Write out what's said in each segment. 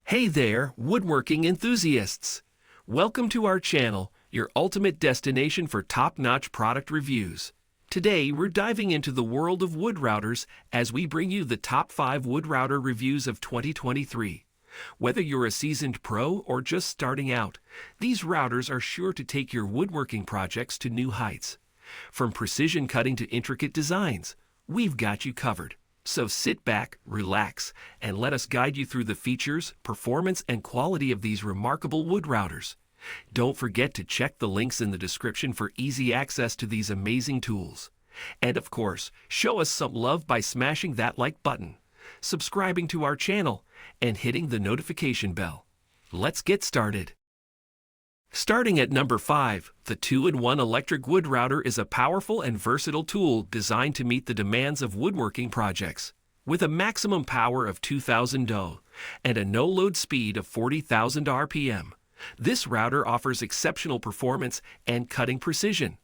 Hey there, woodworking enthusiasts! Welcome to our channel, your ultimate destination for top-notch product reviews. Today, we're diving into the world of wood routers as we bring you the top 5 wood router reviews of 2023. Whether you're a seasoned pro or just starting out, these routers are sure to take your woodworking projects to new heights. From precision cutting to intricate designs, we've got you covered. So sit back, relax, and let us guide you through the features, performance, and quality of these remarkable wood routers. Don't forget to check the links in the description for easy access to these amazing tools. And of course, show us some love by smashing that like button, subscribing to our channel, and hitting the notification bell. Let's get started. Starting at number 5, the 2-in-1 electric wood router is a powerful and versatile tool designed to meet the demands of woodworking projects. With a maximum power of 2,000 DOE and a no-load speed of 40,000 RPM, this router offers exceptional performance and cutting precision.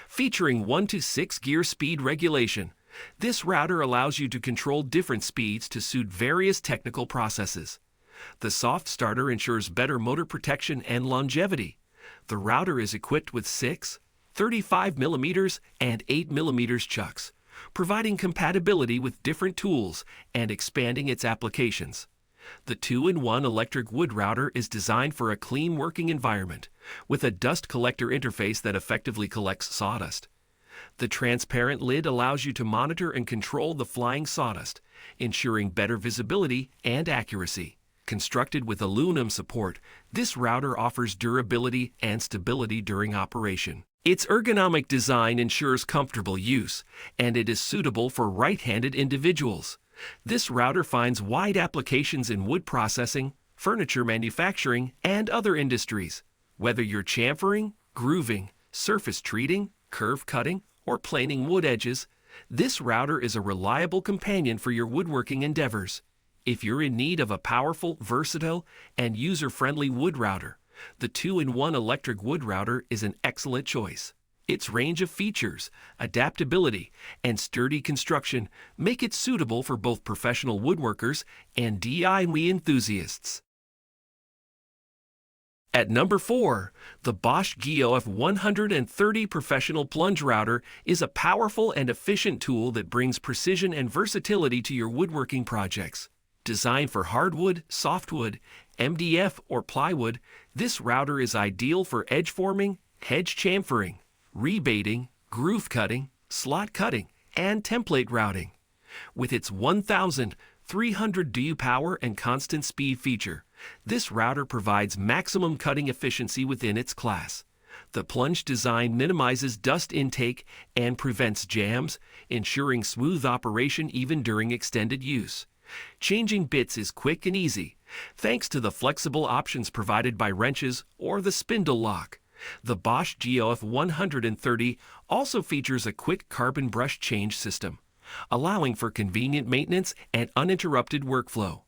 Featuring 1 to 6 gear speed regulation, this router allows you to control different speeds to suit various technical processes. The soft starter ensures better motor protection and longevity. The router is equipped with 6, 35mm, and 8mm chucks, providing compatibility with different tools and expanding its applications. The 2-in-1 electric wood router is designed for a clean working environment, with a dust collector interface that effectively collects sawdust. The transparent lid allows you to monitor and control the flying sawdust, ensuring better visibility and accuracy. Constructed with aluminum support, this router offers durability and stability during operation. Its ergonomic design ensures comfortable use, and it is suitable for right-handed individuals. This router finds wide applications in wood processing, furniture manufacturing, and other industries. Whether you're chamfering, grooving, surface treating, curve cutting, or planing wood edges, this router is a reliable companion for your woodworking endeavors. If you're in need of a powerful, versatile, and user-friendly wood router, the 2-in-1 electric wood router is an excellent choice. Its range of features, adaptability, and sturdy construction make it suitable for both professional woodworkers and DIY enthusiasts. At number 4, the Bosch GLF130 Professional Plunge Router is a powerful and efficient tool that brings precision and versatility to your woodworking projects. Designed for hardwood, softwood, MDF, or plywood, this router is ideal for edge forming, hedge chamfering, rebating, groove cutting, slot cutting, and template routing. With its 1,300 DOE power and constant speed feature, this router provides maximum cutting efficiency within its class. The plunge design minimizes dust intake and prevents jams, ensuring smooth operation even during extended use. Changing bits is quick and easy, thanks to the flexible options provided by wrenches or the spindle lock. The Bosch GLF130 also features a quick carbon brush change system, allowing for convenient maintenance and uninterrupted workflow.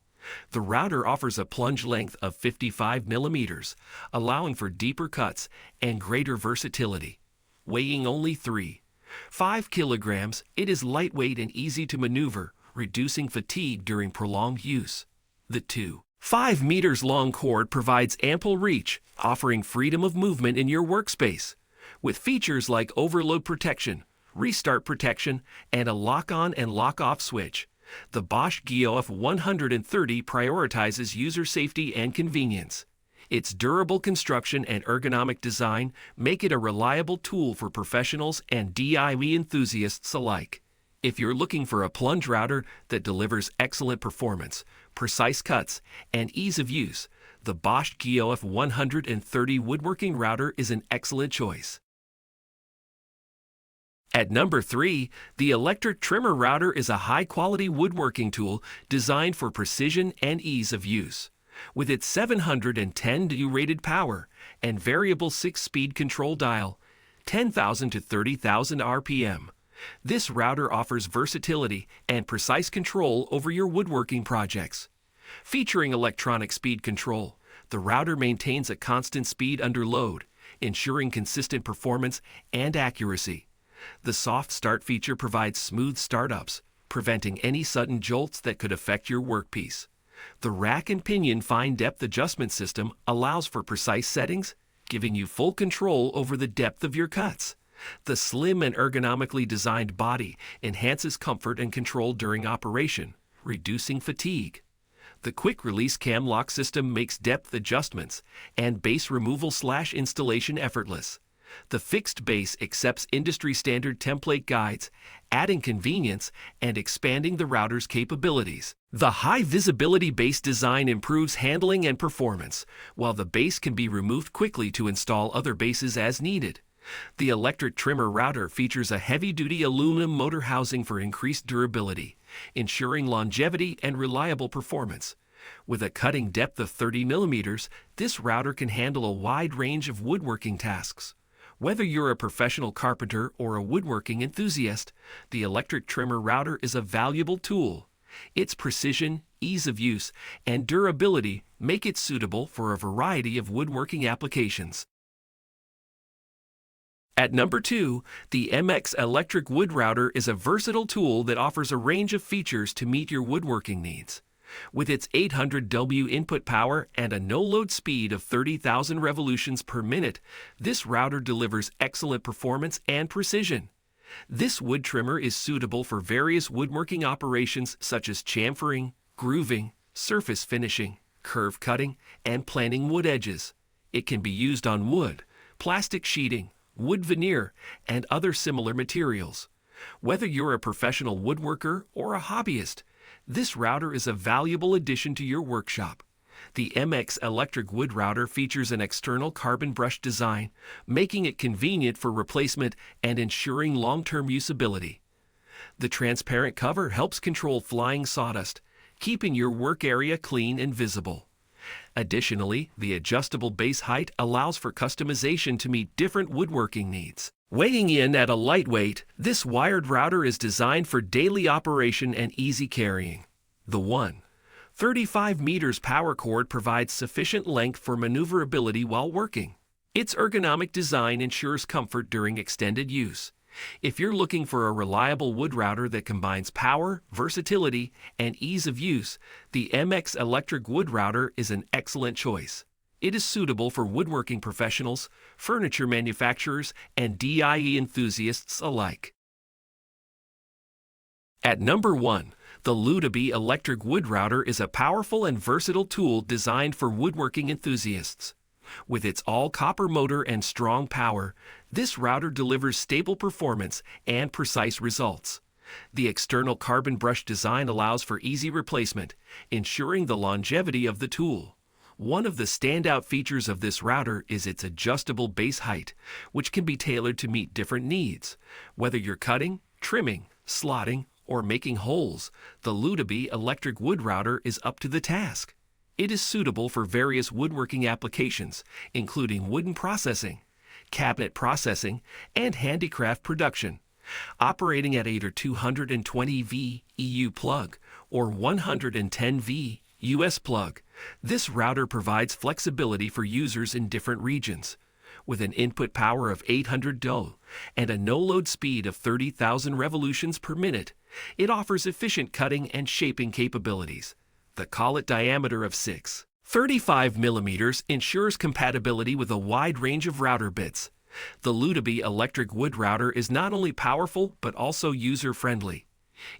The router offers a plunge length of 55mm, allowing for deeper cuts and greater versatility. Weighing only 3.5 kilograms, it is lightweight and easy to maneuver, reducing fatigue during prolonged use. The 2.5 meters long cord provides ample reach, offering freedom of movement in your workspace. With features like overload protection, restart protection, and a lock-on and lock-off switch, the Bosch GLF130 prioritizes user safety and convenience. Its durable construction and ergonomic design make it a reliable tool for professionals and DIY enthusiasts alike. If you're looking for a plunge router that delivers excellent performance, precise cuts, and ease of use, the Bosch GLF130 woodworking router is an excellent choice. At number 3, the electric trimmer router is a high-quality woodworking tool designed for precision and ease of use. With its 710 DOE rated power and variable 6-speed control dial, 10,000 to 30,000 RPM, this router offers versatility and precise control over your woodworking projects. Featuring electronic speed control, the router maintains a constant speed under load, ensuring consistent performance and accuracy. The soft start feature provides smooth startups, preventing any sudden jolts that could affect your workpiece. The rack and pinion fine depth adjustment system allows for precise settings, giving you full control over the depth of your cuts. The slim and ergonomically designed body enhances comfort and control during operation, reducing fatigue. The quick-release cam lock system makes depth adjustments and base removal/installation effortless. The fixed base accepts industry-standard template guides, adding convenience and expanding the router's capabilities. The high-visibility base design improves handling and performance, while the base can be removed quickly to install other bases as needed. The electric trimmer router features a heavy-duty aluminum motor housing for increased durability, ensuring longevity and reliable performance. With a cutting depth of 30 millimeters, this router can handle a wide range of woodworking tasks. Whether you're a professional carpenter or a woodworking enthusiast, the electric trimmer router is a valuable tool. Its precision, ease of use, and durability make it suitable for a variety of woodworking applications. At number 2, the MX Electric Wood Router is a versatile tool that offers a range of features to meet your woodworking needs. With its 800 W input power and a no-load speed of 30,000 revolutions per minute, this router delivers excellent performance and precision. This wood trimmer is suitable for various woodworking operations such as chamfering, grooving, surface finishing, curve cutting, and planing wood edges. It can be used on wood, plastic sheeting, wood veneer, and other similar materials. Whether you're a professional woodworker or a hobbyist, this router is a valuable addition to your workshop. The MX Electric Wood Router features an external carbon brush design, making it convenient for replacement and ensuring long-term usability. The transparent cover helps control flying sawdust, keeping your work area clean and visible. Additionally, the adjustable base height allows for customization to meet different woodworking needs. Weighing in at a lightweight, this wired router is designed for daily operation and easy carrying. The 1.35 meters power cord provides sufficient length for maneuverability while working. Its ergonomic design ensures comfort during extended use. If you're looking for a reliable wood router that combines power, versatility, and ease of use, the MX Electric Wood Router is an excellent choice. It is suitable for woodworking professionals, furniture manufacturers, and DIY enthusiasts alike. At number 1, the LUDIBI Electric Wood Router is a powerful and versatile tool designed for woodworking enthusiasts. With its all-copper motor and strong power, this router delivers stable performance and precise results. The external carbon brush design allows for easy replacement, ensuring the longevity of the tool. One of the standout features of this router is its adjustable base height, which can be tailored to meet different needs. Whether you're cutting, trimming, slotting, or making holes, the LUDIBI Electric Wood Router is up to the task. It is suitable for various woodworking applications, including wooden processing, cabinet processing, and handicraft production. Operating at either 220V EU plug or 110V US plug, this router provides flexibility for users in different regions. With an input power of 800 W and a no-load speed of 30,000 revolutions per minute, it offers efficient cutting and shaping capabilities. The collet diameter of 6.35 millimeters ensures compatibility with a wide range of router bits. The LUDIBI Electric Wood Router is not only powerful but also user-friendly.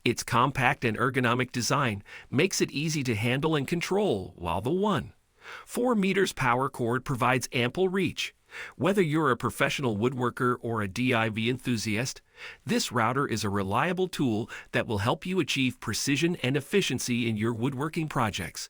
Its compact and ergonomic design makes it easy to handle and control, while the 1.4 meters power cord provides ample reach. Whether you're a professional woodworker or a DIY enthusiast, this router is a reliable tool that will help you achieve precision and efficiency in your woodworking projects.